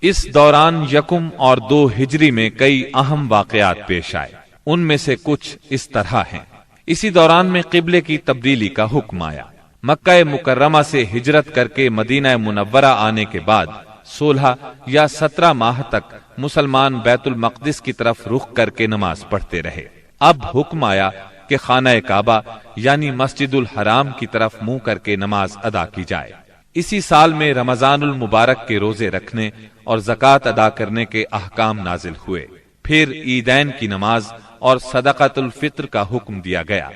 اس دوران یکم اور 2 ہجری میں کئی اہم واقعات پیش آئے، ان میں سے کچھ اس طرح ہیں۔ اسی دوران میں قبلے کی تبدیلی کا حکم آیا۔ مکہ مکرمہ سے ہجرت کر کے مدینہ منورہ آنے کے بعد 16 یا 17 ماہ تک مسلمان بیت المقدس کی طرف رخ کر کے نماز پڑھتے رہے۔ اب حکم آیا کہ خانہ کعبہ یعنی مسجد الحرام کی طرف منہ کر کے نماز ادا کی جائے۔ اسی سال میں رمضان المبارک کے روزے رکھنے اور زکوٰۃ ادا کرنے کے احکام نازل ہوئے۔ پھر عیدین کی نماز اور صدقۃ الفطر کا حکم دیا گیا۔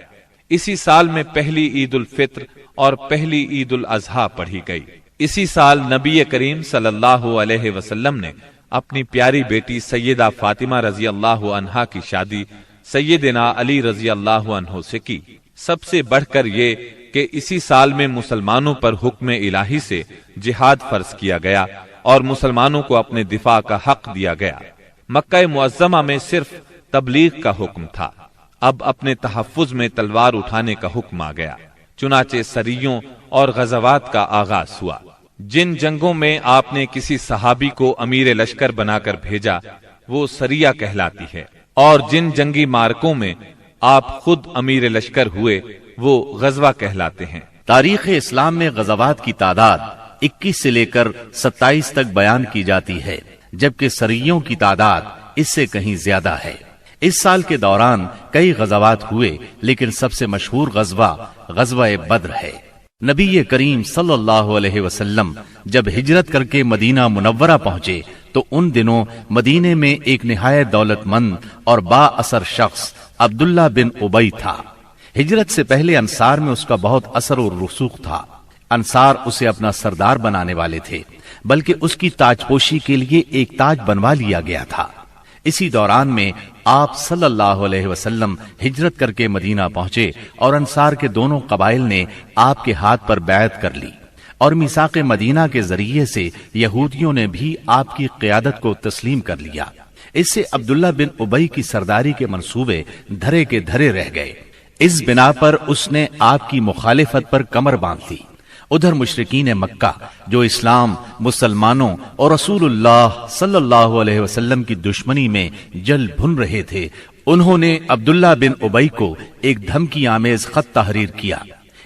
اسی سال میں پہلی عید الفطر اور پہلی عید الاضحیٰ پڑھی گئی۔ اسی سال نبی کریم صلی اللہ علیہ وسلم نے اپنی پیاری بیٹی سیدہ فاطمہ رضی اللہ عنہا کی شادی سیدنا علی رضی اللہ عنہ سے کی۔ سب سے بڑھ کر یہ کہ اسی سال میں مسلمانوں پر حکم الہی سے جہاد فرض کیا گیا اور مسلمانوں کو اپنے دفاع کا حق دیا گیا۔ مکہ معظمہ میں صرف تبلیغ کا حکم تھا، اب اپنے تحفظ میں تلوار اٹھانے کا حکم آ گیا۔ چنانچہ سریوں اور غزوات کا آغاز ہوا۔ جن جنگوں میں آپ نے کسی صحابی کو امیر لشکر بنا کر بھیجا وہ سریہ کہلاتی ہے، اور جن جنگی مارکوں میں آپ خود امیر لشکر ہوئے وہ غزوہ کہلاتے ہیں۔ تاریخ اسلام میں غزوات کی تعداد 21 سے لے کر 27 تک بیان کی جاتی ہے، جبکہ سریوں کی تعداد اس سے کہیں زیادہ ہے۔ اس سال کے دوران کئی غزوات ہوئے، لیکن سب سے مشہور غزوہ بدر ہے۔ نبی کریم صلی اللہ علیہ وسلم جب ہجرت کر کے مدینہ منورہ پہنچے تو ان دنوں مدینے میں ایک نہایت دولت مند اور با اثر شخص عبداللہ بن ابی تھا۔ ہجرت سے پہلے انصار میں اس کا بہت اثر و رسوخ تھا۔ انصار اسے اپنا سردار بنانے والے تھے، بلکہ اس کی تاج پوشی کے لیے ایک تاج بنوا لیا گیا تھا۔ اسی دوران میں آپ صلی اللہ علیہ وسلم ہجرت کر کے مدینہ پہنچے اور انصار کے دونوں قبائل نے آپ کے ہاتھ پر بیعت کر لی، اور میثاق مدینہ کے ذریعے سے یہودیوں نے بھی آپ کی قیادت کو تسلیم کر لیا۔ اس سے عبداللہ بن ابی کی سرداری کے منصوبے دھرے کے دھرے رہ گئے۔ اس بنا پر اس نے آپ کی مخالفت پر کمر باندھ لی۔ ادھر مشرکین مکہ جو اسلام، مسلمانوں اور رسول اللہ صلی اللہ علیہ وسلم کی دشمنی میں جل بھن رہے تھے، انہوں نے عبداللہ بن ابی کو ایک دھمکی آمیز خط تحریر کیا۔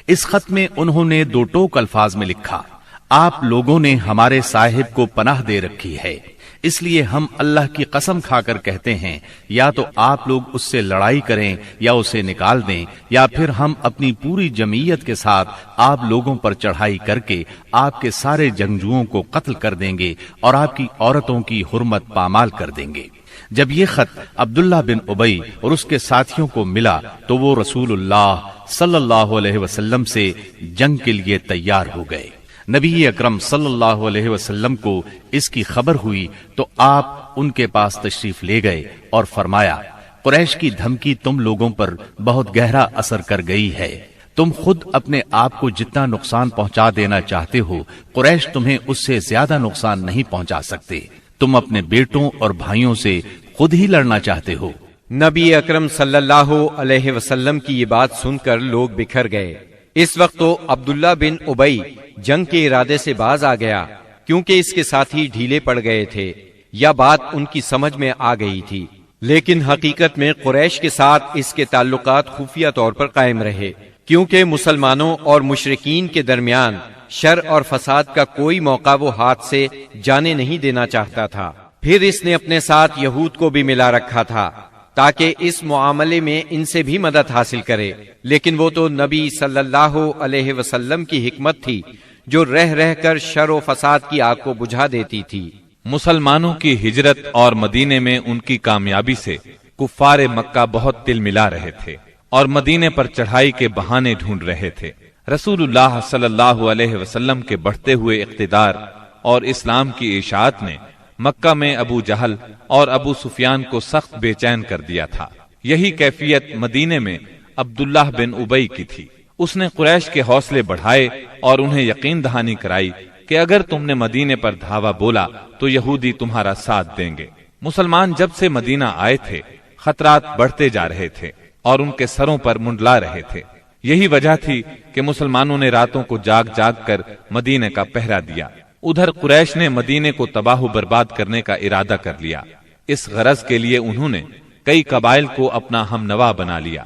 اس خط میں انہوں نے 2 ٹوک الفاظ میں لکھا: آپ لوگوں نے ہمارے صاحب کو پناہ دے رکھی ہے، اس لیے ہم اللہ کی قسم کھا کر کہتے ہیں یا تو آپ لوگ اس سے لڑائی کریں یا اسے نکال دیں، یا پھر ہم اپنی پوری جمعیت کے ساتھ آپ لوگوں پر چڑھائی کر کے آپ کے سارے جنگجوؤں کو قتل کر دیں گے اور آپ کی عورتوں کی حرمت پامال کر دیں گے۔ جب یہ خط عبداللہ بن ابی اور اس کے ساتھیوں کو ملا تو وہ رسول اللہ صلی اللہ علیہ وسلم سے جنگ کے لیے تیار ہو گئے۔ نبی اکرم صلی اللہ علیہ وسلم کو اس کی خبر ہوئی تو آپ ان کے پاس تشریف لے گئے اور فرمایا: قریش کی دھمکی تم لوگوں پر بہت گہرا اثر کر گئی ہے۔ تم خود اپنے آپ کو جتنا نقصان پہنچا دینا چاہتے ہو، قریش تمہیں اس سے زیادہ نقصان نہیں پہنچا سکتے۔ تم اپنے بیٹوں اور بھائیوں سے خود ہی لڑنا چاہتے ہو۔ نبی اکرم صلی اللہ علیہ وسلم کی یہ بات سن کر لوگ بکھر گئے۔ اس وقت تو عبداللہ بن ابی جنگ کے ارادے سے باز آ گیا، کیونکہ اس کے ساتھی ڈھیلے پڑ گئے تھے یا بات ان کی سمجھ میں آ گئی تھی، لیکن حقیقت میں قریش کے ساتھ اس کے تعلقات خفیہ طور پر قائم رہے، کیونکہ مسلمانوں اور مشرکین کے درمیان شر اور فساد کا کوئی موقع وہ ہاتھ سے جانے نہیں دینا چاہتا تھا۔ پھر اس نے اپنے ساتھ یہود کو بھی ملا رکھا تھا تاکہ اس معاملے میں ان سے بھی مدد حاصل کرے، لیکن وہ تو نبی صلی اللہ علیہ وسلم کی حکمت تھی جو رہ رہ کر شر و فساد کی آگ کو بجھا دیتی تھی۔ مسلمانوں کی ہجرت اور مدینے میں ان کی کامیابی سے کفار مکہ بہت تل ملا رہے تھے اور مدینے پر چڑھائی کے بہانے ڈھونڈ رہے تھے۔ رسول اللہ صلی اللہ علیہ وسلم کے بڑھتے ہوئے اقتدار اور اسلام کی اشاعت نے مکہ میں ابو جہل اور ابو سفیان کو سخت بے چین کر دیا تھا۔ یہی کیفیت مدینے میں عبداللہ بن ابی کی تھی۔ اس نے قریش کے حوصلے بڑھائے اور انہیں یقین دہانی کرائی کہ اگر تم نے مدینے پر دھاوا بولا تو یہودی تمہارا ساتھ دیں گے۔ مسلمان جب سے مدینہ آئے تھے خطرات بڑھتے جا رہے تھے اور ان کے سروں پر منڈلا رہے تھے۔ یہی وجہ تھی کہ مسلمانوں نے راتوں کو جاگ جاگ کر مدینے کا پہرا دیا۔ ادھر قریش نے مدینے کو تباہ و برباد کرنے کا ارادہ کر لیا۔ اس غرض کے لیے انہوں نے کئی قبائل کو اپنا ہم نوا بنا لیا۔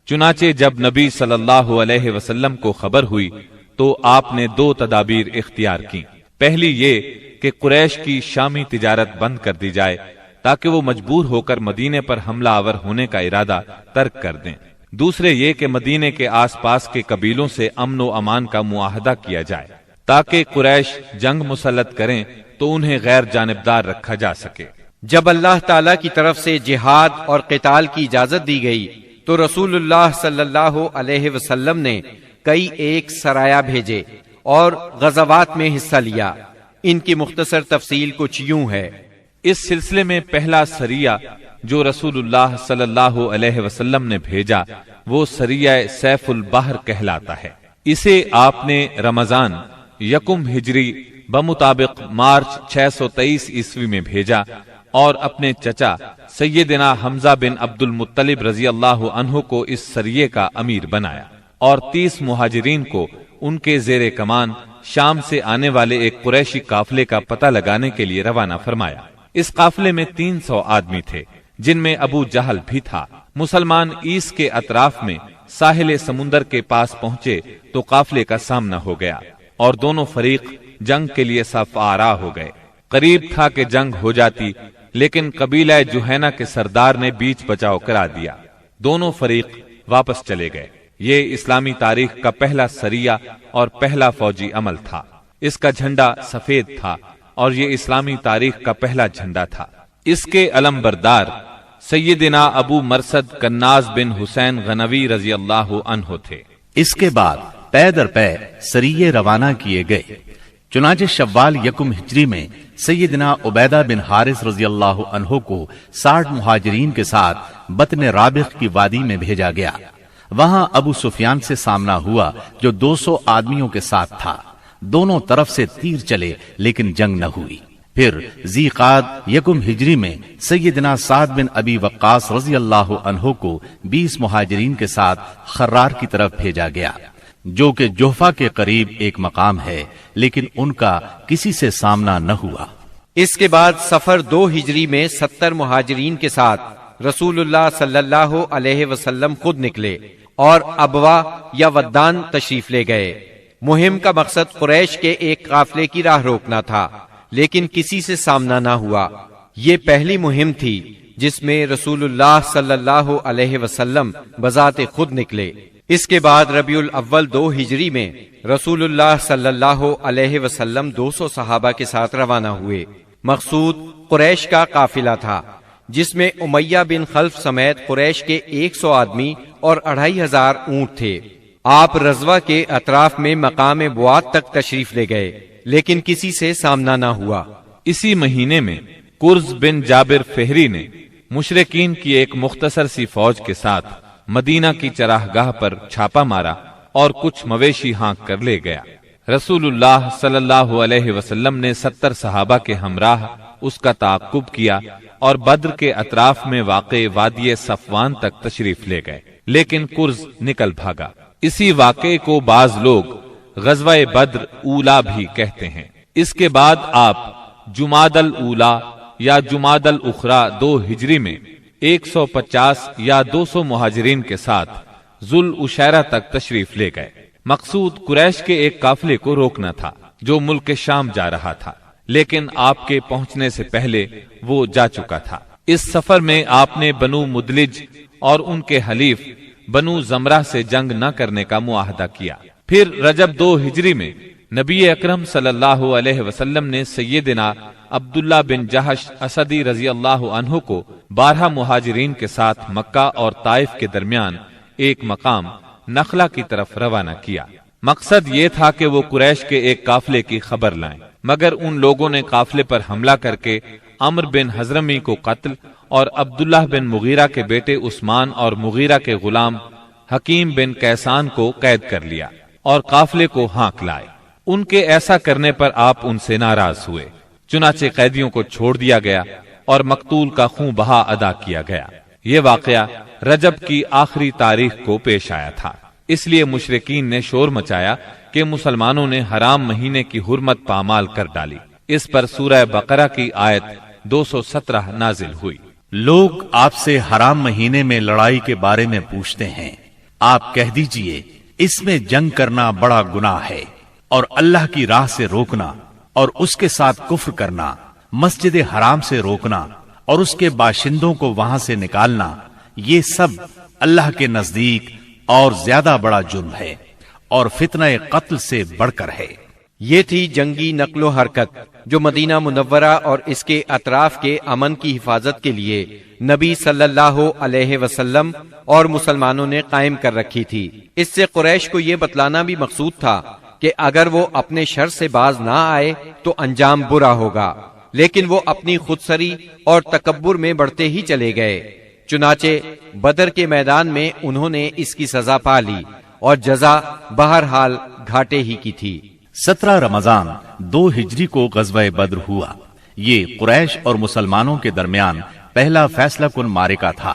چنانچہ جب نبی صلی اللہ علیہ وسلم کو خبر ہوئی تو آپ نے دو تدابیر اختیار کی۔ پہلی یہ کہ قریش کی شامی تجارت بند کر دی جائے تاکہ وہ مجبور ہو کر مدینے پر حملہ آور ہونے کا ارادہ ترک کر دیں۔ دوسرے یہ کہ مدینے کے آس پاس کے قبیلوں سے امن و امان کا معاہدہ کیا جائے تاکہ قریش جنگ مسلط کریں تو انہیں غیر جانبدار رکھا جا سکے۔ جب اللہ تعالی کی طرف سے جہاد اور قتال کی اجازت دی گئی تو رسول اللہ صلی اللہ علیہ وسلم نے کئی ایک سرایہ بھیجے اور غزوات میں حصہ لیا۔ ان کی مختصر تفصیل کچھ یوں ہے۔ اس سلسلے میں پہلا سریہ جو رسول اللہ صلی اللہ علیہ وسلم نے بھیجا وہ سریہ سیف البحر کہلاتا ہے۔ اسے آپ نے رمضان یکم ہجری بمطابق مارچ 623 عیسوی میں بھیجا اور اپنے چچا سیدنا حمزہ بن عبد المطلب رضی اللہ عنہ کو اس سریے کا امیر بنایا اور 30 مہاجرین کو ان کے زیر کمان شام سے آنے والے ایک قریشی قافلے کا پتہ لگانے کے لیے روانہ فرمایا۔ اس قافلے میں 300 آدمی تھے جن میں ابو جہل بھی تھا۔ مسلمان ایس کے اطراف میں ساحل سمندر کے پاس پہنچے تو قافلے کا سامنا ہو گیا اور دونوں فریق جنگ کے لیے صف آرا ہو گئے۔ قریب تھا کہ جنگ ہو جاتی لیکن قبیلہ جوہینہ کے سردار نے بیچ بچاؤ کرا دیا۔ دونوں فریق واپس چلے گئے۔ یہ اسلامی تاریخ کا پہلا سریہ اور پہلا فوجی عمل تھا۔ اس کا جھنڈا سفید تھا اور یہ اسلامی تاریخ کا پہلا جھنڈا تھا۔ اس کے علم بردار سیدنا ابو مرصد کناز بن حسین غنوی رضی اللہ عنہ تھے۔ اس کے بعد پے در پے سریے روانہ کیے گئے۔ چنانچہ شوال یکم ہجری میں سیدنا عبیدہ بن حارث رضی اللہ عنہ کو 60 مہاجرین کے ساتھ بطن رابغ کی وادی میں بھیجا گیا۔ وہاں ابو سفیان سے سامنا ہوا جو 200 آدمیوں کے ساتھ تھا۔ دونوں طرف سے تیر چلے لیکن جنگ نہ ہوئی۔ پھر ذی قعد یکم ہجری میں سیدنا سعد بن ابی وقاص رضی اللہ عنہ کو 20 مہاجرین کے ساتھ خرار کی طرف بھیجا گیا جو کہ جوفا کے قریب ایک مقام ہے، لیکن ان کا کسی سے سامنا نہ ہوا۔ اس کے بعد سفر 2 ہجری میں 70 مہاجرین کے ساتھ رسول اللہ صلی اللہ علیہ وسلم خود نکلے اور ابوا یا ودان تشریف لے گئے۔ مہم کا مقصد قریش کے ایک قافلے کی راہ روکنا تھا، لیکن کسی سے سامنا نہ ہوا۔ یہ پہلی مہم تھی جس میں رسول اللہ صلی اللہ علیہ وسلم بذات خود نکلے۔ اس کے بعد ربیع الاول 2 ہجری میں رسول اللہ صلی اللہ علیہ وسلم 200 صحابہ کے ساتھ روانہ ہوئے۔ مقصود قریش کا قافلہ تھا جس میں امیہ بن خلف سمیت قریش کے 100 آدمی اور 2500 اونٹ تھے۔ آپ رضوہ کے اطراف میں مقام بوات تک تشریف لے گئے لیکن کسی سے سامنا نہ ہوا۔ اسی مہینے میں کرز بن جابر فہری نے مشرکین کی ایک مختصر سی فوج کے ساتھ مدینہ کی چراگاہ پر چھاپا مارا اور کچھ مویشی ہانک کر لے گیا۔ رسول اللہ صلی اللہ علیہ وسلم نے 70 صحابہ کے ہمراہ اس کا تعاقب کیا اور بدر کے اطراف میں واقع وادی صفوان تک تشریف لے گئے، لیکن کرز نکل بھاگا۔ اسی واقعے کو بعض لوگ غزوہ بدر اولا بھی کہتے ہیں۔ اس کے بعد آپ جمادی الاولا یا جمادی الاخری 2 ہجری میں 150 یا 200 مہاجرین کے ساتھ ذوالعشیرہ تک تشریف لے گئے۔ مقصود قریش کے ایک قافلے کو روکنا تھا جو ملک شام جا رہا تھا، لیکن آپ کے پہنچنے سے پہلے وہ جا چکا تھا۔ اس سفر میں آپ نے بنو مدلج اور ان کے حلیف بنو زمرہ سے جنگ نہ کرنے کا معاہدہ کیا۔ پھر رجب 2 ہجری میں نبی اکرم صلی اللہ علیہ وسلم نے سیدنا عبداللہ بن جہش اسدی رضی اللہ عنہ کو 12 مہاجرین کے ساتھ مکہ اور طائف کے درمیان ایک مقام نخلہ کی طرف روانہ کیا۔ مقصد یہ تھا کہ وہ قریش کے ایک قافلے کی خبر لائیں، مگر ان لوگوں نے قافلے پر حملہ کر کے عمرو بن حضرمی کو قتل اور عبداللہ بن مغیرہ کے بیٹے عثمان اور مغیرہ کے غلام حکیم بن کیسان کو قید کر لیا اور قافلے کو ہانک لائے۔ ان کے ایسا کرنے پر آپ ان سے ناراض ہوئے، چنانچہ قیدیوں کو چھوڑ دیا گیا اور مقتول کا خون بہا ادا کیا گیا۔ یہ واقعہ رجب کی آخری تاریخ کو پیش آیا تھا۔ اس لیے مشرکین نے شور مچایا کہ مسلمانوں نے حرام مہینے کی حرمت پامال کر ڈالی۔ اس پر سورہ بقرہ کی آیت 217 نازل ہوئی۔ لوگ آپ سے حرام مہینے میں لڑائی کے بارے میں پوچھتے ہیں، آپ کہہ دیجئے اس میں جنگ کرنا بڑا گناہ ہے، اور اللہ کی راہ سے روکنا اور اس کے ساتھ کفر کرنا، مسجد حرام سے روکنا اور اس کے باشندوں کو وہاں سے نکالنا، یہ سب اللہ کے نزدیک اور زیادہ بڑا جرم ہے اور فتنہ قتل سے بڑھ کر ہے۔ یہ تھی جنگی نقل و حرکت جو مدینہ منورہ اور اس کے اطراف کے امن کی حفاظت کے لیے نبی صلی اللہ علیہ وسلم اور مسلمانوں نے قائم کر رکھی تھی۔ اس سے قریش کو یہ بتلانا بھی مقصود تھا کہ اگر وہ اپنے شر سے باز نہ آئے تو انجام برا ہوگا، لیکن وہ اپنی خودسری اور تکبر میں بڑھتے ہی چلے گئے۔ چنانچہ بدر کے میدان میں انہوں نے اس کی سزا پا لی اور جزا بہرحال گھاٹے ہی کی تھی۔ 17 رمضان 2 ہجری کو غزوہ بدر ہوا۔ یہ قریش اور مسلمانوں کے درمیان پہلا فیصلہ کن معرکہ تھا۔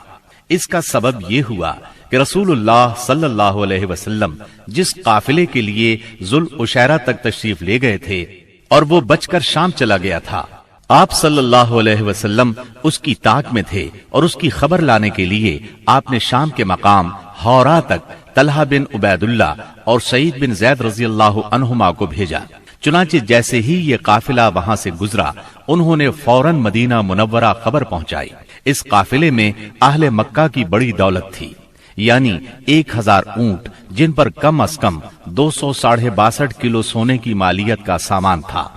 اس کا سبب یہ ہوا کہ رسول اللہ صلی اللہ علیہ وسلم جس قافلے کے لیے ذوالعشیرہ تک تشریف لے گئے تھے اور وہ بچ کر شام چلا گیا تھا، آپ صلی اللہ علیہ وسلم اس کی طاق میں تھے اور اس کی خبر لانے کے لیے آپ نے شام کے مقام حورا تک طلحہ بن عبید اللہ اور سعید بن زید رضی اللہ عنہما کو بھیجا۔ چنانچہ جیسے ہی یہ قافلہ وہاں سے گزرا، انہوں نے فوراً مدینہ منورہ خبر پہنچائی۔ اس قافلے میں اہل مکہ کی بڑی دولت تھی، یعنی 1000 اونٹ جن پر کم از کم 262 کلو سونے کی مالیت کا سامان تھا،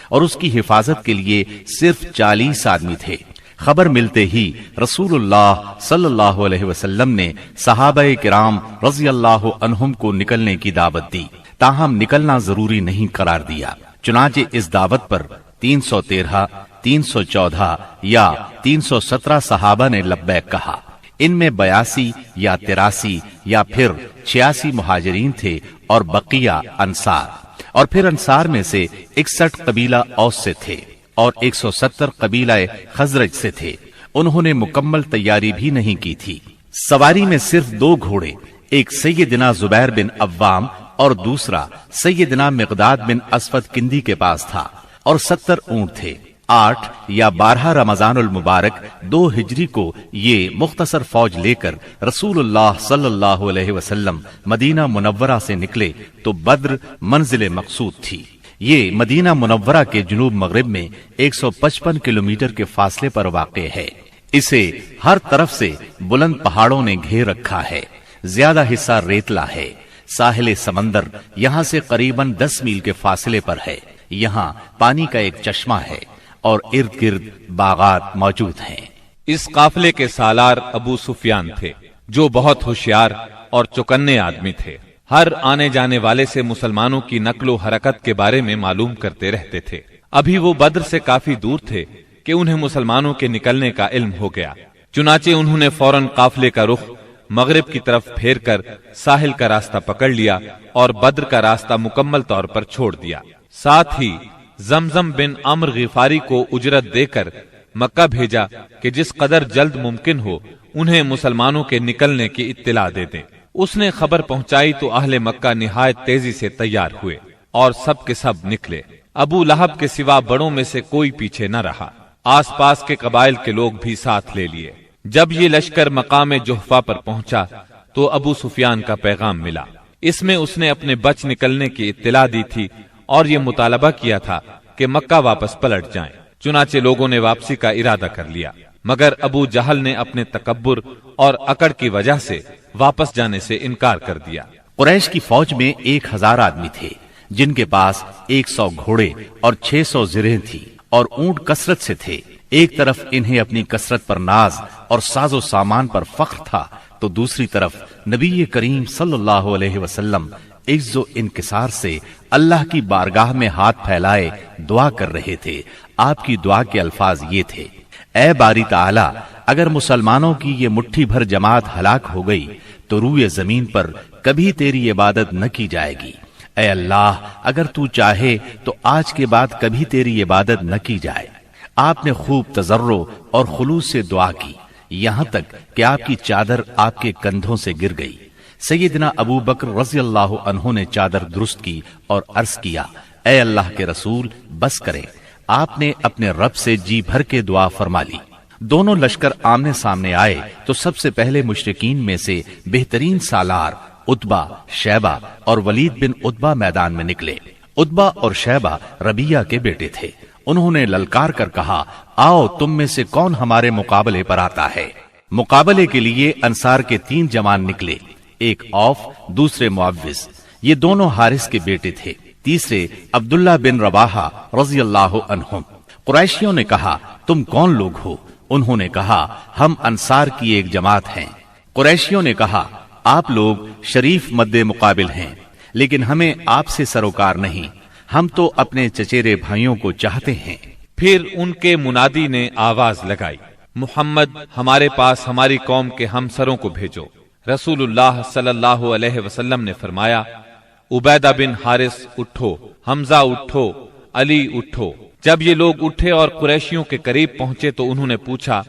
اور اس کی حفاظت کے لیے صرف 40 آدمی تھے۔ خبر ملتے ہی رسول اللہ صلی اللہ علیہ وسلم نے صحابہ کرام رضی اللہ عنہم کو نکلنے کی دعوت دی، تاہم نکلنا ضروری نہیں قرار دیا۔ چنانچہ اس دعوت پر 313، 314 یا 317 صحابہ نے لبیک کہا۔ ان میں 82 یا 83 یا پھر 86 مہاجرین تھے اور بقیہ انصار، اور پھر انصار میں سے 61 قبیلہ اوس سے تھے اور 170 قبیلہ خزرج سے تھے۔ انہوں نے مکمل تیاری بھی نہیں کی تھی۔ سواری میں صرف 2 گھوڑے، ایک سیدنا زبیر بن عوام اور دوسرا سیدنا مقداد بن اسود کندی کے پاس تھا، اور 70 اونٹ تھے۔ 8 یا 12 رمضان المبارک 2 ہجری کو یہ مختصر فوج لے کر رسول اللہ صلی اللہ علیہ وسلم مدینہ منورہ سے نکلے تو بدر منزل مقصود تھی۔ یہ مدینہ منورہ کے جنوب مغرب میں 155 کلومیٹر کے فاصلے پر واقع ہے۔ اسے ہر طرف سے بلند پہاڑوں نے گھیر رکھا ہے، زیادہ حصہ ریتلا ہے۔ ساحل سمندر یہاں سے قریباً 10 میل کے فاصلے پر ہے۔ یہاں پانی کا ایک چشمہ ہے اور ارد گرد باغات موجود ہیں۔ اس قافلے کے سالار ابو سفیان تھے، جو بہت ہوشیار اور چوکنے آدمی تھے۔ ہر آنے جانے والے سے مسلمانوں کی نقل و حرکت کے بارے میں معلوم کرتے رہتے تھے۔ ابھی وہ بدر سے کافی دور تھے کہ انہیں مسلمانوں کے نکلنے کا علم ہو گیا۔ چنانچہ انہوں نے فوراً قافلے کا رخ مغرب کی طرف پھیر کر ساحل کا راستہ پکڑ لیا اور بدر کا راستہ مکمل طور پر چھوڑ دیا۔ ساتھ ہی زمزم بن عمرو غفاری کو اجرت دے کر مکہ بھیجا کہ جس قدر جلد ممکن ہو انہیں مسلمانوں کے نکلنے کی اطلاع دے دیں۔ اس نے خبر پہنچائی تو اہل مکہ نہایت تیزی سے تیار ہوئے اور سب کے سب نکلے۔ ابو لہب کے سوا بڑوں میں سے کوئی پیچھے نہ رہا۔ آس پاس کے قبائل کے لوگ بھی ساتھ لے لیے۔ جب یہ لشکر مقام جحفہ پر پہنچا تو ابو سفیان کا پیغام ملا۔ اس میں اس نے اپنے بچ نکلنے کی اطلاع دی تھی اور یہ مطالبہ کیا تھا کہ مکہ واپس پلٹ جائیں۔ چنانچہ لوگوں نے واپسی کا ارادہ کر لیا، مگر ابو جہل نے اپنے تکبر اور اکڑ کی وجہ سے واپس جانے سے انکار کر دیا۔ قریش کی فوج میں 1000 آدمی تھے، جن کے پاس 100 گھوڑے اور 600 زرہیں تھی اور اونٹ کثرت سے تھے۔ ایک طرف انہیں اپنی کثرت پر ناز اور ساز و سامان پر فخر تھا، تو دوسری طرف نبی کریم صلی اللہ علیہ وسلم عز و انکسار سے اللہ کی بارگاہ میں ہاتھ پھیلائے دعا کر رہے تھے۔ آپ کی دعا کے الفاظ یہ تھے: اے باری تعالی، اگر مسلمانوں کی یہ مٹھی بھر جماعت ہلاک ہو گئی تو روئے زمین پر کبھی تیری عبادت نہ کی جائے گی۔ اے اللہ، اگر تو چاہے تو آج کے بعد کبھی تیری عبادت نہ کی جائے۔ آپ نے خوب تضرع اور خلوص سے دعا کی، یہاں تک کہ آپ کی چادر آپ کے کندھوں سے گر گئی۔ سیدنا ابو بکر رضی اللہ عنہ نے چادر درست کی اور عرض کیا، اے اللہ کے رسول بس کریں۔ آپ نے اپنے رب سے جی بھر کے دعا فرما لی۔ دونوں لشکر آمنے سامنے آئے تو سب سے پہلے مشرکین میں سے بہترین سالار عتبہ، شیبہ اور ولید بن عتبہ میدان میں نکلے۔ عتبہ اور شیبہ ربیہ کے بیٹے تھے۔ انہوں نے للکار کر کہا، آؤ تم میں سے کون ہمارے مقابلے پر آتا ہے۔ مقابلے کے لیے انصار کے 3 جوان نکلے، ایک اوف، دوسرے معوذ، یہ دونوں حارث کے بیٹے تھے، تیسرے عبداللہ بن رواحہ رضی اللہ عنہم۔ قریشیوں نے کہا، تم کون لوگ ہو؟ انہوں نے کہا، ہم انصار کی ایک جماعت ہیں۔ قریشیوں نے کہا، آپ لوگ شریف مد مقابل ہیں، لیکن ہمیں آپ سے سروکار نہیں، ہم تو اپنے چچیرے بھائیوں کو چاہتے ہیں۔ پھر ان کے منادی نے آواز لگائی، محمد ہمارے پاس ہماری قوم کے ہمسروں کو بھیجو۔ رسول اللہ صلی اللہ علیہ وسلم نے فرمایا، عبیدہ بن حارث اٹھو، حمزہ اٹھو، علی اٹھو۔ جب یہ لوگ اٹھے اور قریشیوں کے قریب پہنچے تو انہوں نے پوچھا،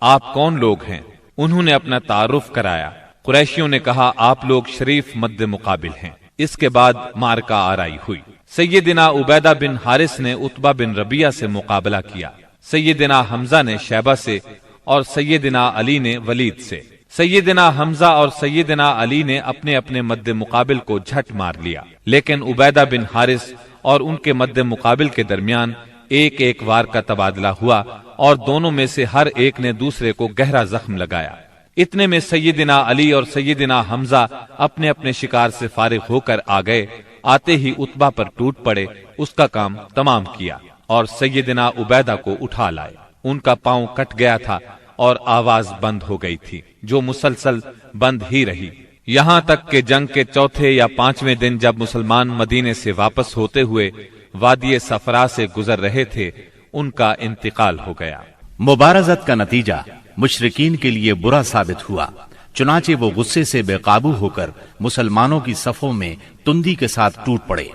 آپ کون لوگ ہیں؟ انہوں نے اپنا تعارف کرایا۔ قریشیوں نے کہا، آپ لوگ شریف مد مقابل ہیں۔ اس کے بعد مارکہ آرائی ہوئی۔ سیدنا عبیدہ بن حارث نے عتبہ بن ربیہ سے مقابلہ کیا، سیدنا حمزہ نے شیبہ سے اور سیدنا علی نے ولید سے۔ سیدنا حمزہ اور سیدنا علی نے اپنے اپنے مد مقابل کو جھٹ مار لیا، لیکن عبیدہ بن حارث اور ان کے مد مقابل کے درمیان ایک ایک وار کا تبادلہ ہوا اور دونوں میں سے ہر ایک نے دوسرے کو گہرا زخم لگایا۔ اتنے میں سیدنا علی اور سیدنا حمزہ اپنے اپنے شکار سے فارغ ہو کر آ گئے۔ آتے ہی عتبہ پر ٹوٹ پڑے، اس کا کام تمام کیا اور سیدنا عبیدہ کو اٹھا لائے۔ ان کا پاؤں کٹ گیا تھا اور آواز بند ہو گئی تھی، جو مسلسل بند ہی رہی، یہاں تک کہ جنگ کے 4 یا 5ویں دن جب مسلمان مدینے سے واپس ہوتے ہوئے وادی صفرا سے گزر رہے تھے، ان کا انتقال ہو گیا۔ مبارزت کا نتیجہ مشرکین کے لیے برا ثابت ہوا، چنانچہ وہ غصے سے بے قابو ہو کر مسلمانوں کی صفوں میں تندی کے ساتھ ٹوٹ پڑے،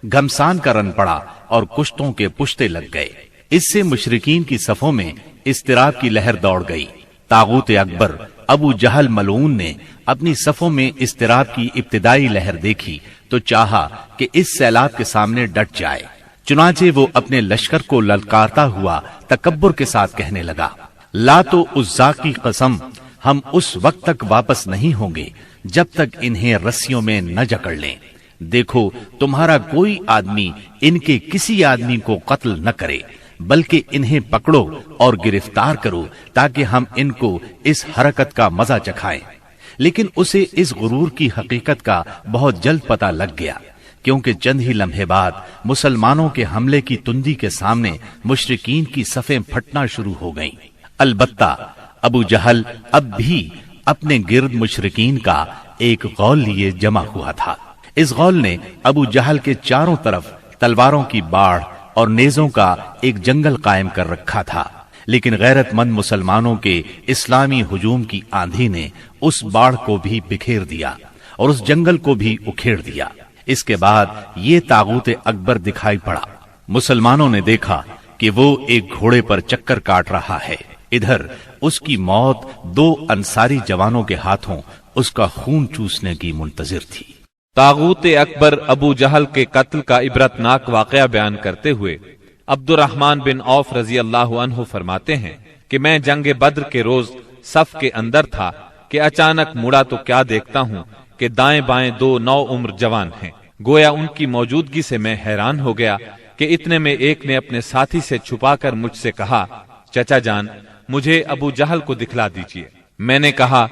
گھمسان کا رن پڑا اور کشتوں کے پشتے لگ گئے۔ اس سے مشرکین کی صفوں میں اضطراب کی لہر دوڑ گئی۔ طاغوت اکبر ابو جہل ملعون نے اپنی صفوں میں اضطراب کی ابتدائی لہر دیکھی تو چاہا کہ اس سیلاب کے سامنے ڈٹ جائے، چنانچہ وہ اپنے لشکر کو للکارتا ہوا تکبر کے ساتھ کہنے لگا، لات و عزا کی قسم، ہم اس وقت تک واپس نہیں ہوں گے جب تک انہیں رسیوں میں نہ جکڑ لیں۔ دیکھو تمہارا کوئی آدمی ان کے کسی آدمی کو قتل نہ کرے، بلکہ انہیں پکڑو اور گرفتار کرو تاکہ ہم ان کو اس حرکت کا مزہ چکھائیں۔ لیکن اسے اس غرور کی حقیقت کا بہت جلد پتہ لگ گیا، کیونکہ چند ہی لمحے بعد مسلمانوں کے حملے کی تندی کے سامنے مشرکین کی صفیں پھٹنا شروع ہو گئیں۔ البتہ ابو جہل اب بھی اپنے گرد مشرکین کا ایک غول لیے جمع ہوا تھا۔ اس غول نے ابو جہل کے چاروں طرف تلواروں کی باڑھ اور نیزوں کا ایک جنگل قائم کر رکھا تھا، لیکن غیرت مند مسلمانوں کے اسلامی ہجوم کی آندھی نے اس باڑھ کو بھی بکھیر دیا اور اس جنگل کو بھی اکھیڑ دیا۔ اس کے بعد یہ طاغوت اکبر دکھائی پڑا۔ مسلمانوں نے دیکھا کہ وہ ایک گھوڑے پر چکر کاٹ رہا ہے، ادھر اس کی موت 2 انصاری جوانوں کے ہاتھوں اس کا خون چوسنے کی منتظر تھی۔ طاغوت اکبر ابو جہل کے قتل کا عبرتناک واقعہ بیان کرتے ہوئے عبد الرحمن بن عوف رضی اللہ عنہ فرماتے ہیں کہ میں جنگ بدر کے روز صف کے اندر تھا کہ اچانک مڑا تو کیا دیکھتا ہوں کہ دائیں بائیں 2 نوعمر جوان ہیں۔ گویا ان کی موجودگی سے میں حیران ہو گیا کہ اتنے میں ایک نے اپنے ساتھی سے چھپا کر مجھ سے کہا، چچا جان مجھے ابو جہل کو دکھلا دیجیے۔ میں نے کہا،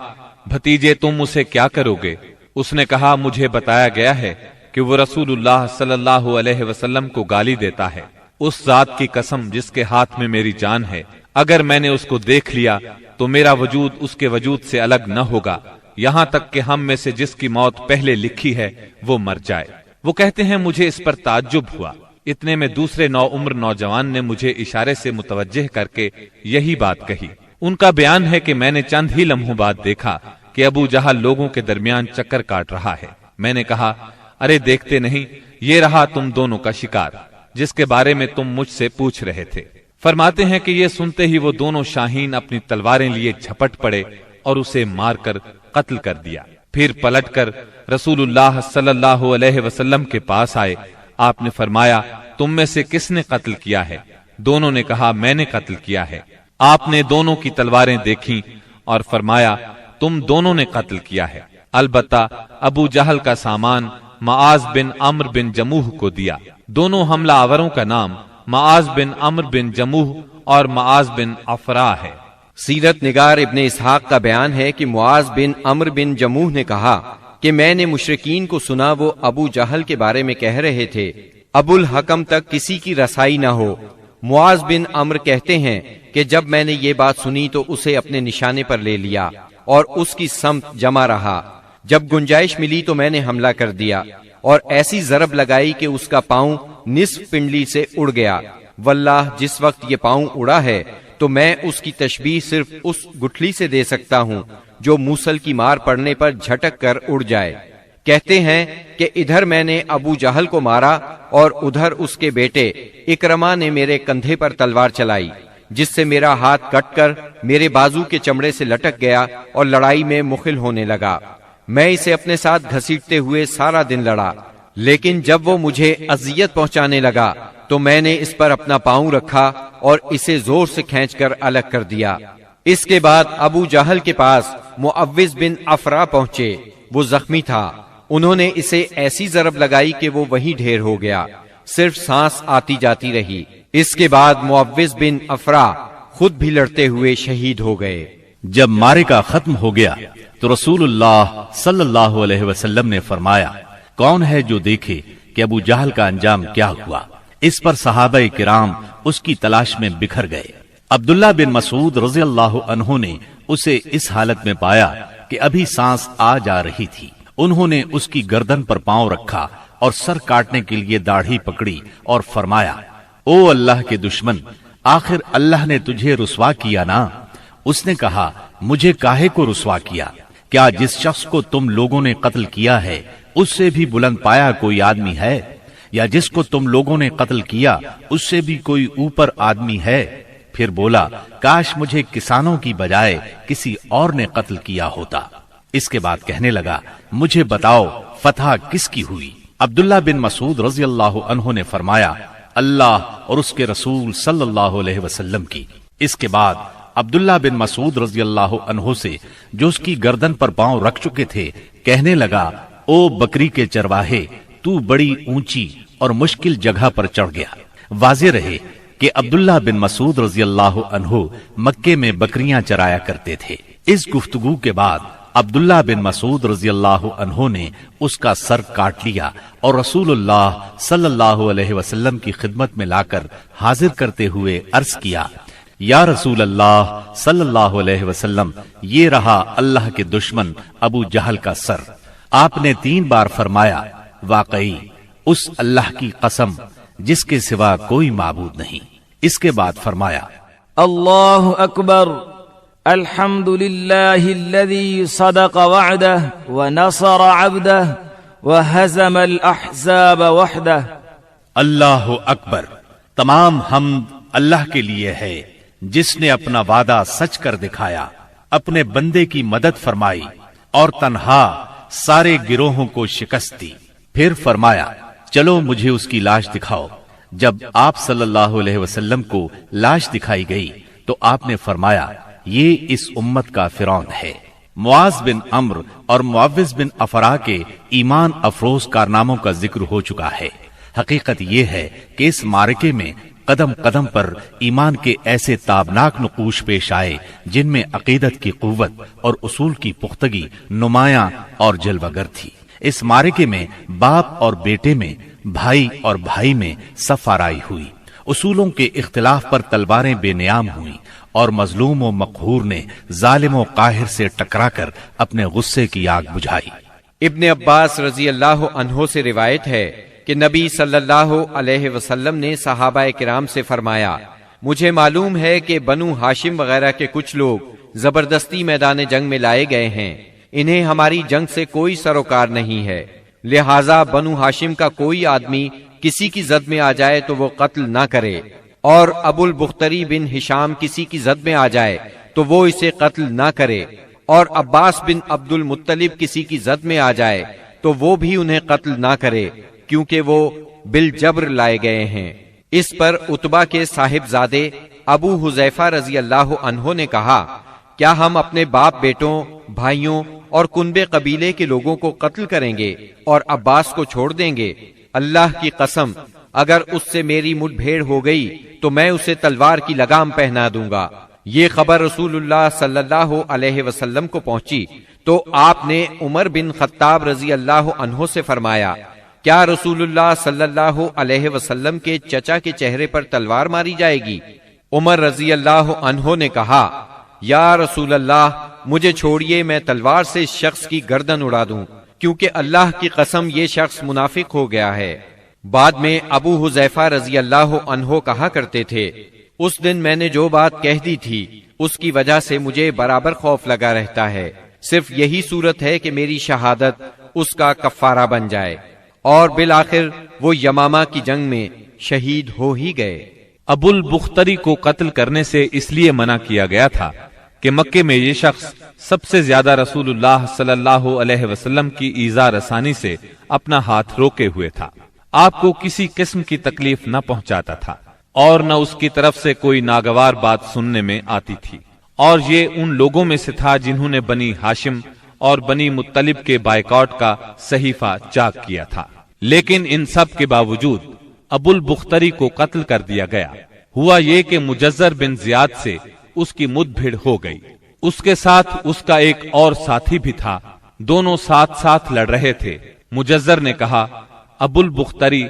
بھتیجے تم اسے کیا کرو گے؟ اس نے کہا، مجھے بتایا گیا ہے کہ وہ رسول اللہ صلی اللہ علیہ وسلم کو گالی دیتا ہے۔ اس ذات کی قسم جس کے ہاتھ میں میری جان ہے، اگر میں نے اس کو دیکھ لیا تو میرا وجود اس کے وجود سے الگ نہ ہوگا، یہاں تک کہ ہم میں سے جس کی موت پہلے لکھی ہے وہ مر جائے۔ وہ کہتے ہیں مجھے اس پر تعجب ہوا۔ اتنے میں دوسرے نوعمر نوجوان نے مجھے اشارے سے متوجہ کر کے یہی بات کہی۔ ان کا بیان ہے کہ میں نے چند ہی لمحوں بعد دیکھا کہ ابو جہل لوگوں کے درمیان چکر کاٹ رہا ہے۔ میں نے کہا، ارے دیکھتے نہیں، یہ رہا تم دونوں کا شکار جس کے بارے میں تم مجھ سے پوچھ رہے تھے۔ فرماتے ہیں کہ یہ سنتے ہی وہ دونوں شاہین اپنی تلواریں لیے جھپٹ پڑے اور اسے مار کر قتل کر دیا۔ پھر پلٹ کر رسول اللہ صلی اللہ علیہ وسلم کے پاس آئے۔ آپ نے فرمایا تم میں سے کس نے قتل کیا ہے؟ دونوں نے کہا میں نے قتل کیا ہے۔ آپ نے دونوں کی تلواریں دیکھیں اور فرمایا تم دونوں نے قتل کیا ہے، البتہ ابو جہل کا سامان معاذ بن عمرو بن جموح کو دیا۔ دونوں حملہ آوروں کا نام معاذ بن عمرو بن جموح اور معاذ بن افرا ہے۔ سیرت نگار ابن اسحاق کا بیان ہے کہ معاذ بن عمرو بن جموح نے کہا کہ میں نے مشرکین کو سنا وہ ابو جہل کے بارے میں کہہ رہے تھے ابو الحکم تک کسی کی رسائی نہ ہو۔ معاذ بن عمرو کہتے ہیں کہ جب میں نے یہ بات سنی تو اسے اپنے نشانے پر لے لیا اور اس کی سمت جمع رہا۔ جب گنجائش ملی تو میں نے حملہ کر دیا اور ایسی ضرب لگائی کہ اس کا پاؤں نصف پنڈلی سے اڑ گیا۔ واللہ جس وقت یہ پاؤں اڑا ہے تو میں اس کی تشبیہ صرف اس گٹھلی سے دے سکتا ہوں جو موصل کی مار پڑنے پر جھٹک کر اڑ جائے۔ کہتے ہیں کہ ادھر میں نے ابو جہل کو مارا اور ادھر اس کے بیٹے اکرما نے میرے کندھے پر تلوار چلائی، جس سے میرا ہاتھ کٹ کر میرے بازو کے چمڑے سے لٹک گیا اور لڑائی میں مخل ہونے لگا۔ میں اسے اپنے ساتھ گھسیٹتے ہوئے سارا دن لڑا، لیکن جب وہ مجھے اذیت پہنچانے لگا تو میں نے اس پر اپنا پاؤں رکھا اور اسے زور سے کھینچ کر الگ کر دیا۔ اس کے بعد ابو جہل کے پاس معوذ بن افرا پہنچے، وہ زخمی تھا۔ انہوں نے اسے ایسی ضرب لگائی کہ وہ وہیں ڈھیر ہو گیا، صرف سانس آتی جاتی رہی۔ اس کے بعد معوذ بن افرا خود بھی لڑتے ہوئے شہید ہو گئے۔ جب معرکہ ختم ہو گیا تو رسول اللہ صلی اللہ علیہ وسلم نے فرمایا کون ہے جو دیکھے کہ ابو جہل کا انجام کیا ہوا؟ اس پر صحابہ کرام اس کی تلاش میں بکھر گئے۔ عبداللہ بن مسعود رضی اللہ عنہ نے اسے اس حالت میں پایا کہ ابھی سانس آ جا رہی تھی۔ انہوں نے اس کی گردن پر پاؤں رکھا اور سر کاٹنے کے لیے داڑھی پکڑی اور فرمایا او اللہ کے دشمن، آخر اللہ نے تجھے رسوا کیا نا؟ اس نے کہا مجھے کاہے کو رسوا کیا؟ کیا جس شخص کو تم لوگوں نے قتل کیا ہے اس سے بھی بلند پایا کوئی آدمی ہے؟ یا جس کو تم لوگوں نے قتل کیا اس سے بھی کوئی اوپر آدمی ہے؟ پھر بولا کاش مجھے کسانوں کی بجائے کسی اور نے قتل کیا ہوتا۔ اس کے بعد کہنے لگا مجھے بتاؤ فتح کس کی ہوئی؟ عبداللہ بن مسعود رضی اللہ عنہ نے فرمایا اللہ اور اس کے رسول صلی اللہ علیہ وسلم کی۔ اس کے بعد عبداللہ بن مسعود رضی اللہ عنہ سے جو اس کی گردن پر پاؤں رکھ چکے تھے کہنے لگا او بکری کے چرواہے، تو بڑی اونچی اور مشکل جگہ پر چڑھ گیا۔ واضح رہے کہ عبداللہ بن مسعود رضی اللہ عنہ مکے میں بکریاں چرایا کرتے تھے۔ اس گفتگو کے بعد عبداللہ بن مسعود رضی اللہ عنہ نے اس کا سر کاٹ لیا اور رسول اللہ صلی اللہ علیہ وسلم کی خدمت میں لا کر حاضر کرتے ہوئے عرض کیا یا رسول اللہ صلی اللہ علیہ وسلم، یہ رہا اللہ کے دشمن ابو جہل کا سر۔ آپ نے 3 بار فرمایا واقعی اس اللہ کی قسم جس کے سوا کوئی معبود نہیں۔ اس کے بعد فرمایا اللہ اکبر، الحمد للہ الذی صدق وعدہ ونصر عبدہ وہزم الاحزاب وحدہ۔ اللہ اکبر، تمام حمد اللہ کے لیے ہے جس نے اپنا وعدہ سچ کر دکھایا، اپنے بندے کی مدد فرمائی اور تنہا سارے گروہوں کو شکست دی۔ پھر فرمایا چلو مجھے اس کی لاش دکھاؤ۔ جب آپ صلی اللہ علیہ وسلم کو لاش دکھائی گئی تو آپ نے فرمایا یہ اس امت کا فرعون ہے۔ معاذ بن عمرو اور معوذ بن افرا کے ایمان افروز کارناموں کا ذکر ہو چکا ہے۔ حقیقت یہ ہے کہ اس معرکے میں قدم قدم پر ایمان کے ایسے تابناک نقوش پیش آئے جن میں عقیدت کی قوت اور اصول کی پختگی نمایاں اور جلوگر تھی۔ اس معرکے میں باپ اور بیٹے میں، بھائی اور بھائی میں صف آرائی ہوئی، اصولوں کے اختلاف پر تلواریں بے نیام ہوئیں اور مظلوم و مقہور نے ظالم و قاہر سے ٹکرا کر اپنے غصے کی آگ بجھائی۔ ابن عباس رضی اللہ عنہ سے روایت ہے کہ نبی صلی اللہ علیہ وسلم نے صحابہ کرام سے فرمایا مجھے معلوم ہے کہ بنو ہاشم وغیرہ کے کچھ لوگ زبردستی میدان جنگ میں لائے گئے ہیں، انہیں ہماری جنگ سے کوئی سروکار نہیں ہے، لہٰذا بنو ہاشم کا کوئی آدمی کسی کی زد میں آ جائے تو وہ قتل نہ کرے، اور ابو البختری بن ہشام کسی کی زد میں آ جائے تو وہ اسے قتل نہ کرے، اور عباس بن عبد المطلب کسی کی زد میں آ جائے تو وہ بھی انہیں قتل نہ کرے، کیونکہ وہ بالجبر لائے گئے ہیں۔ اس پر عتبہ کے صاحبزادے ابو حذیفہ رضی اللہ عنہ نے کہا، کیا ہم اپنے باپ بیٹوں، بھائیوں اور کنبے قبیلے کے لوگوں کو قتل کریں گے اور عباس کو چھوڑ دیں گے؟ اللہ کی قسم، اگر اس سے میری مٹ بھیڑ ہو گئی تو میں اسے تلوار کی لگام پہنا دوں گا۔ یہ خبر رسول اللہ صلی اللہ علیہ وسلم کو پہنچی تو آپ نے عمر بن خطاب رضی اللہ عنہ سے فرمایا، کیا رسول اللہ صلی اللہ علیہ وسلم کے چچا کے چہرے پر تلوار ماری جائے گی؟ عمر رضی اللہ عنہ نے کہا، یا رسول اللہ، مجھے چھوڑیے، میں تلوار سے اس شخص کی گردن اڑا دوں، کیونکہ اللہ کی قسم یہ شخص منافق ہو گیا ہے۔ بعد میں ابو حذیفہ رضی اللہ عنہ کہا کرتے تھے، اس دن میں نے جو بات کہہ دی تھی اس کی وجہ سے مجھے برابر خوف لگا رہتا ہے، صرف یہی صورت ہے کہ میری شہادت اس کا کفارہ بن جائے، اور بالآخر وہ یمامہ کی جنگ میں شہید ہو ہی گئے۔ ابو البختری کو قتل کرنے سے اس لیے منع کیا گیا تھا کہ مکے میں یہ شخص سب سے زیادہ رسول اللہ صلی اللہ علیہ وسلم کی ایذا رسانی سے اپنا ہاتھ روکے ہوئے تھا، آپ کو کسی قسم کی تکلیف نہ پہنچاتا تھا اور نہ اس کی طرف سے کوئی ناگوار بات سننے میں آتی تھی، اور یہ ان لوگوں میں سے تھا جنہوں نے بنی ہاشم اور بنی مطلب کے بائیکاٹ کا صحیفہ چاک کیا تھا۔ لیکن ان سب کے باوجود ابو البختری کو قتل کر دیا گیا۔ ہوا یہ کہ مجزر بن زیاد سے اس کی مد بھیڑ ہو گئی، اس کے ساتھ اس کا ایک اور ساتھی بھی تھا، دونوں ساتھ ساتھ لڑ رہے تھے۔ مجزر نے کہا، ابو البختری،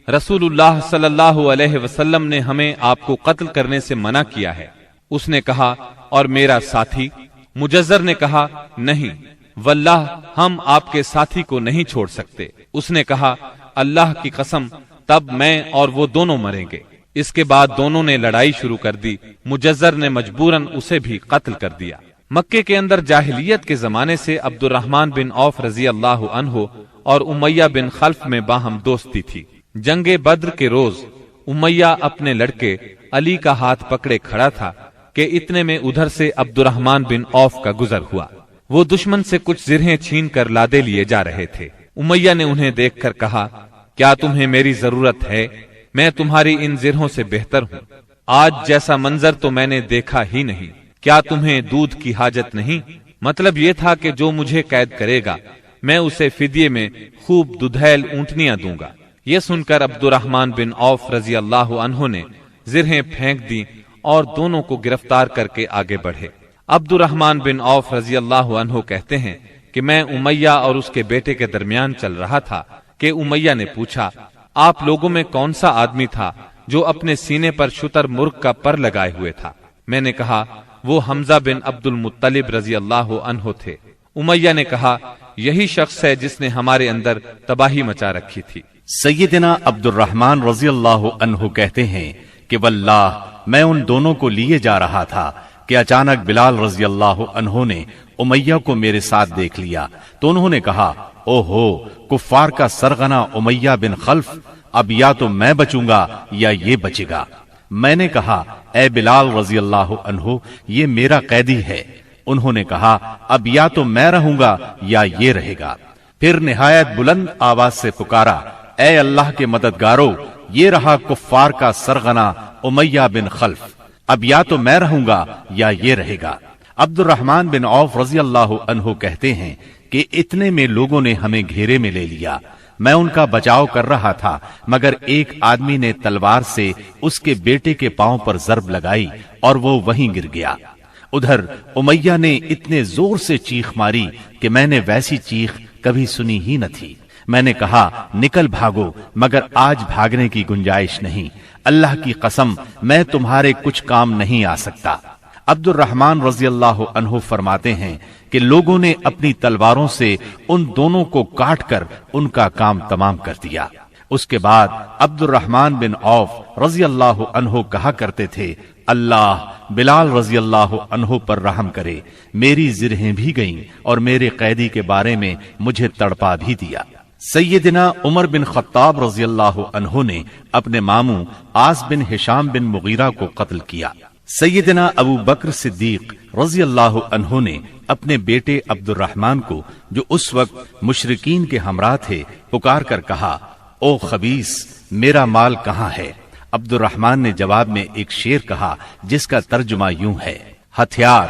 رسول اللہ صلی اللہ علیہ وسلم نے ہمیں آپ کو قتل کرنے سے منع کیا ہے۔ اس نے کہا، اور میرا ساتھی؟ مجزر نے کہا، نہیں واللہ ہم آپ کے ساتھی کو نہیں چھوڑ سکتے۔ اس نے کہا، اللہ کی قسم، تب میں اور وہ دونوں مریں گے۔ اس کے بعد دونوں نے لڑائی شروع کر دی، مجزر نے مجبوراً اسے بھی قتل کر دیا۔ مکے کے اندر جاہلیت کے زمانے سے عبد الرحمن بن عوف رضی اللہ عنہ اور امیہ بن خلف میں باہم دوستی تھی۔ جنگ بدر کے روز امیہ اپنے لڑکے علی کا ہاتھ پکڑے کھڑا تھا کہ اتنے میں ادھر سے عبد الرحمن بن عوف کا گزر ہوا۔ وہ دشمن سے کچھ زرہیں چھین کر لادے لیے جا رہے تھے۔ امیہ نے انہیں دیکھ کر کہا، کیا تمہیں میری ضرورت ہے؟ میں تمہاری ان زرہوں سے بہتر ہوں۔ آج جیسا منظر تو میں نے دیکھا ہی نہیں۔ کیا تمہیں دودھ کی حاجت نہیں؟ مطلب یہ تھا کہ جو مجھے قید کرے گا میں اسے فدیے میں خوب ددھیل اونٹنیاں دوں گا۔ یہ سن کر عبد الرحمن بن عوف رضی اللہ عنہ نے زرہیں پھینک دی اور دونوں کو گرفتار کر کے آگے بڑھے۔ عبد الرحمن بن عوف رضی اللہ عنہ کہتے ہیں کہ میں امیہ اور اس کے بیٹے کے درمیان چل رہا تھا کہ امیہ نے پوچھا، آپ لوگوں میں کون سا آدمی تھا جو اپنے سینے پر شتر مرغ کا پر لگائے ہوئے تھا؟ میں نے کہا، وہ حمزہ بن عبد المطلب رضی اللہ عنہ تھے۔ امیہ نے کہا، یہی شخص ہے جس نے ہمارے اندر تباہی مچا رکھی تھی۔ سیدنا عبد الرحمن رضی اللہ عنہ کہتے ہیں کہ واللہ میں ان دونوں کو لیے جا رہا تھا کہ اچانک بلال رضی اللہ عنہ نے امیہ کو میرے ساتھ دیکھ لیا تو انہوں نے کہا، او ہو، کفار کا سرغنہ امیہ بن خلف، اب یا تو میں بچوں گا یا یہ بچے گا۔ میں نے کہا، اے بلال رضی اللہ عنہ، یہ میرا قیدی ہے۔ انہوں نے کہا، اب یا تو میں رہوں گا یا یہ رہے گا۔ پھر نہایت بلند آواز سے پکارا، اے اللہ کے مددگارو، یہ رہا کفار کا سرغنہ امیہ بن خلف، اب یا تو میں رہوں گا یا یہ رہے گا۔ عبد الرحمن بن عوف رضی اللہ عنہ کہتے ہیں کہ اتنے میں لوگوں نے ہمیں گھیرے میں لے لیا۔ میں ان کا بچاؤ کر رہا تھا مگر ایک آدمی نے تلوار سے اس کے بیٹے کے پاؤں پر ضرب لگائی اور وہ وہیں گر گیا۔ ادھر امیہ نے اتنے زور سے چیخ ماری کہ میں نے ویسی چیخ کبھی سنی ہی نہ تھی۔ میں نے کہا، نکل بھاگو، مگر آج بھاگنے کی گنجائش نہیں، اللہ کی قسم میں تمہارے کچھ کام نہیں آ سکتا۔ عبد الرحمن رضی اللہ عنہ فرماتے ہیں کہ لوگوں نے اپنی تلواروں سے ان دونوں کو کاٹ کر ان کا کام تمام کر دیا۔ اس کے بعد عبد الرحمن بن عوف رضی اللہ عنہ کہا کرتے تھے، اللہ بلال رضی اللہ عنہ پر رحم کرے، میری زرہیں بھی گئیں اور میرے قیدی کے بارے میں مجھے تڑپا بھی دیا۔ سیدنا عمر بن خطاب رضی اللہ عنہ نے اپنے ماموں عاص بن ہشام بن مغیرہ کو قتل کیا۔ سیدنا ابو بکر صدیق رضی اللہ عنہ نے اپنے بیٹے عبد الرحمن کو جو اس وقت مشرکین کے ہمراہ تھے پکار کر کہا، او خبیث، میرا مال کہاں ہے؟ عبد الرحمن نے جواب میں ایک شعر کہا جس کا ترجمہ یوں ہے، ہتھیار،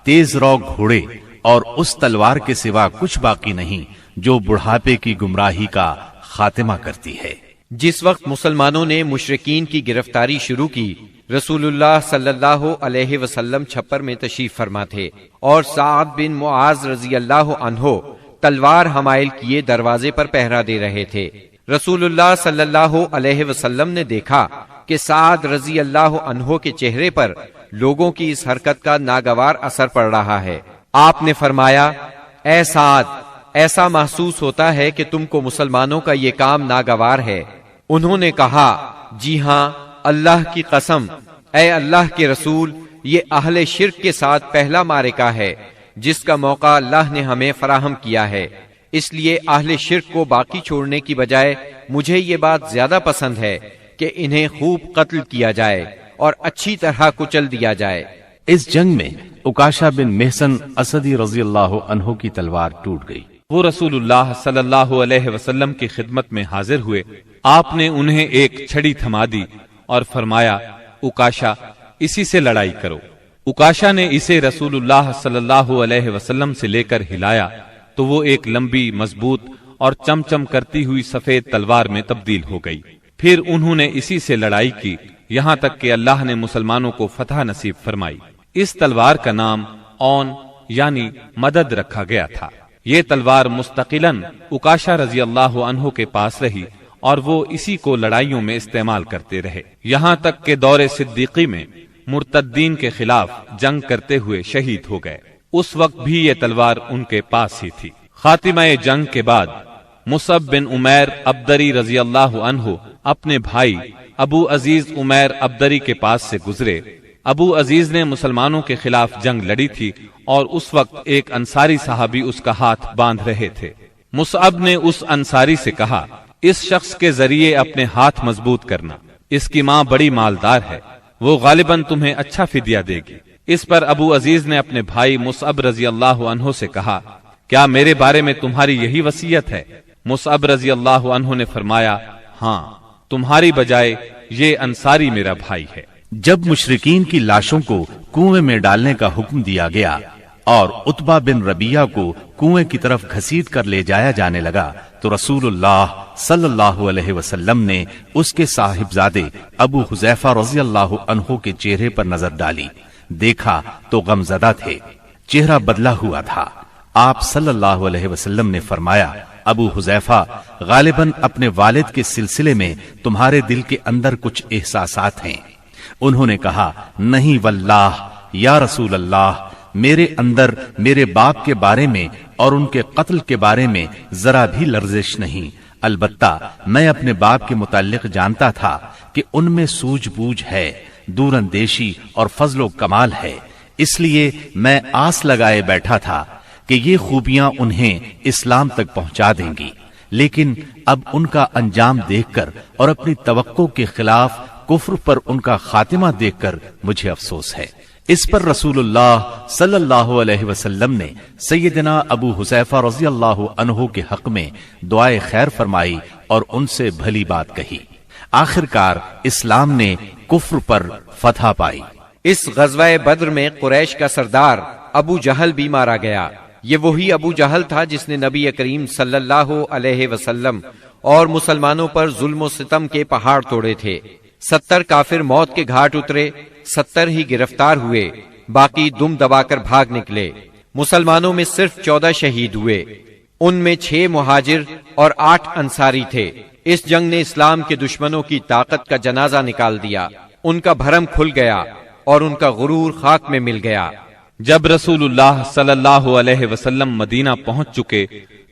تیز رو گھوڑے اور اس تلوار کے سوا کچھ باقی نہیں جو بڑھاپے کی گمراہی کا خاتمہ کرتی ہے۔ جس وقت مسلمانوں نے مشرکین کی گرفتاری شروع کی، رسول اللہ صلی اللہ علیہ وسلم چھپر میں تشریف فرما تھے اور سعد بن معاذ رضی اللہ عنہ تلوار حمائل کیے دروازے پر پہرا دے رہے تھے۔ رسول اللہ صلی اللہ علیہ وسلم نے دیکھا کہ سعد رضی اللہ عنہ کے چہرے پر لوگوں کی اس حرکت کا ناگوار اثر پڑ رہا ہے۔ آپ نے فرمایا، اے سعد، ایسا محسوس ہوتا ہے کہ تم کو مسلمانوں کا یہ کام ناگوار ہے۔ انہوں نے کہا، جی ہاں، اللہ کی قسم، اے اللہ کے رسول، یہ اہل شرک کے ساتھ پہلا معرکہ ہے جس کا موقع اللہ نے ہمیں فراہم کیا ہے، اس لیے اہل شرک کو باقی چھوڑنے کی بجائے مجھے یہ بات زیادہ پسند ہے کہ انہیں خوب قتل کیا جائے اور اچھی طرح کچل دیا جائے۔ اس جنگ میں عکاشہ بن محصن اسدی رضی اللہ عنہ کی تلوار ٹوٹ گئی۔ وہ رسول اللہ صلی اللہ علیہ وسلم کی خدمت میں حاضر ہوئے۔ آپ نے انہیں ایک چھڑی تھما دی اور فرمایا، عکاشہ، اسی سے لڑائی کرو۔ عکاشہ نے اسے رسول اللہ صلی اللہ علیہ وسلم سے لے کر ہلایا تو وہ ایک لمبی، مضبوط اور چمچم کرتی ہوئی سفید تلوار میں تبدیل ہو گئی۔ پھر انہوں نے اسی سے لڑائی کی یہاں تک کہ اللہ نے مسلمانوں کو فتح نصیب فرمائی۔ اس تلوار کا نام اون یعنی مدد رکھا گیا تھا۔ یہ تلوار مستقلاً عکاشہ رضی اللہ عنہ کے پاس رہی اور وہ اسی کو لڑائیوں میں استعمال کرتے رہے، یہاں تک کہ دور صدیقی میں مرتدین کے خلاف جنگ کرتے ہوئے شہید ہو گئے۔ اس وقت بھی یہ تلوار ان کے پاس ہی تھی۔ خاتمہ جنگ کے بعد مصعب بن عمیر ابدری رضی اللہ عنہ اپنے بھائی ابو عزیز عمیر ابدری کے پاس سے گزرے۔ ابو عزیز نے مسلمانوں کے خلاف جنگ لڑی تھی اور اس وقت ایک انصاری صحابی اس کا ہاتھ باندھ رہے تھے۔ مصعب نے اس انصاری سے کہا، اس شخص کے ذریعے اپنے ہاتھ مضبوط کرنا، اس کی ماں بڑی مالدار ہے، وہ غالباً تمہیں اچھا فدیہ دے گی۔ اس پر ابو عزیز نے اپنے بھائی مصعب رضی اللہ عنہ سے کہا، کیا میرے بارے میں تمہاری یہی وصیت ہے؟ مصعب رضی اللہ عنہ نے فرمایا، ہاں، تمہاری بجائے یہ انصاری میرا بھائی ہے۔ جب مشرکین کی لاشوں کو کنویں میں ڈالنے کا حکم دیا گیا اور عتبہ بن ربیعہ کو کنویں کی طرف گھسیٹ کر لے جایا جانے لگا تو رسول اللہ صلی اللہ علیہ وسلم نے اس کے صاحبزادے ابو حذیفہ رضی اللہ عنہ کے چہرے پر نظر ڈالی، دیکھا تو غمزدہ تھے، چہرہ بدلا ہوا تھا۔ آپ صلی اللہ علیہ وسلم نے فرمایا، ابو حذیفہ، غالباً اپنے والد کے سلسلے میں تمہارے دل کے اندر کچھ احساسات ہیں۔ انہوں نے کہا، نہیں واللہ یا رسول اللہ، میرے اندر میرے باپ کے بارے میں اور ان کے قتل کے بارے میں ذرا بھی لرزش نہیں، البتہ میں اپنے باپ کے متعلق جانتا تھا کہ ان میں سوجھ بوجھ ہے، دور اندیشی اور فضل و کمال ہے، اس لیے میں آس لگائے بیٹھا تھا کہ یہ خوبیاں انہیں اسلام تک پہنچا دیں گی، لیکن اب ان کا انجام دیکھ کر اور اپنی توقع کے خلاف کفر پر ان کا خاتمہ دیکھ کر مجھے افسوس ہے۔ اس پر رسول اللہ صلی اللہ علیہ وسلم نے سیدنا ابو حذیفہ رضی اللہ عنہ کے حق میں دعائے خیر فرمائی اور ان سے بھلی بات کہی۔ آخرکار اسلام نے کفر پر فتح پائی۔ اس غزوہ بدر میں قریش کا سردار ابو جہل بھی مارا گیا۔ یہ وہی ابو جہل تھا جس نے نبی کریم صلی اللہ علیہ وسلم اور مسلمانوں پر ظلم و ستم کے پہاڑ توڑے تھے۔ 70 کافر موت کے گھاٹ اترے، 70 ہی گرفتار ہوئے، باقی دم دبا کر بھاگ نکلے۔ مسلمانوں میں صرف 14 شہید ہوئے، ان میں 6 مہاجر اور 8 انصاری تھے۔ اس جنگ نے اسلام کے دشمنوں کی طاقت کا جنازہ نکال دیا، ان کا بھرم کھل گیا اور ان کا غرور خاک میں مل گیا۔ جب رسول اللہ صلی اللہ علیہ وسلم مدینہ پہنچ چکے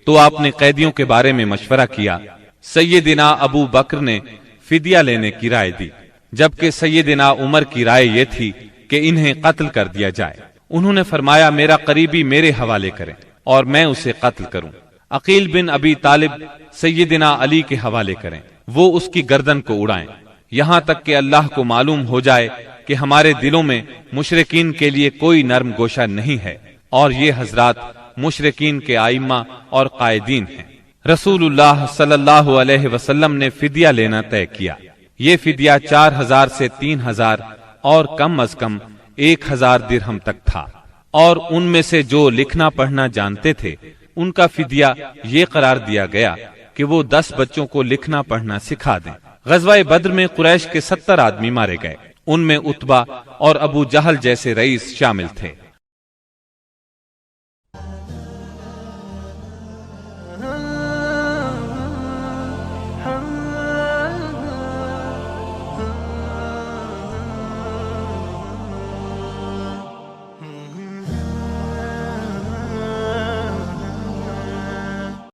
تو آپ نے قیدیوں کے بارے میں مشورہ کیا۔ سیدنا ابو بکر نے فدیہ لینے کی رائے دی، جبکہ سیدنا عمر کی رائے یہ تھی کہ انہیں قتل کر دیا جائے۔ انہوں نے فرمایا، میرا قریبی میرے حوالے کریں اور میں اسے قتل کروں۔ عقیل بن ابی طالب سیدنا علی کے حوالے کریں، وہ اس کی گردن کو اڑائیں، یہاں تک کہ اللہ کو معلوم ہو جائے کہ ہمارے دلوں میں مشرکین کے لیے کوئی نرم گوشہ نہیں ہے اور یہ حضرات مشرکین کے ائمہ اور قائدین ہیں۔ رسول اللہ صلی اللہ علیہ وسلم نے فدیہ لینا طے کیا۔ یہ فدیہ 4000 سے 3000 اور کم از کم 1000 درہم تک تھا، اور ان میں سے جو لکھنا پڑھنا جانتے تھے ان کا فدیہ یہ قرار دیا گیا کہ وہ 10 بچوں کو لکھنا پڑھنا سکھا دیں۔ غزوہ بدر میں قریش کے 70 آدمی مارے گئے، ان میں عتبہ اور ابو جہل جیسے رئیس شامل تھے۔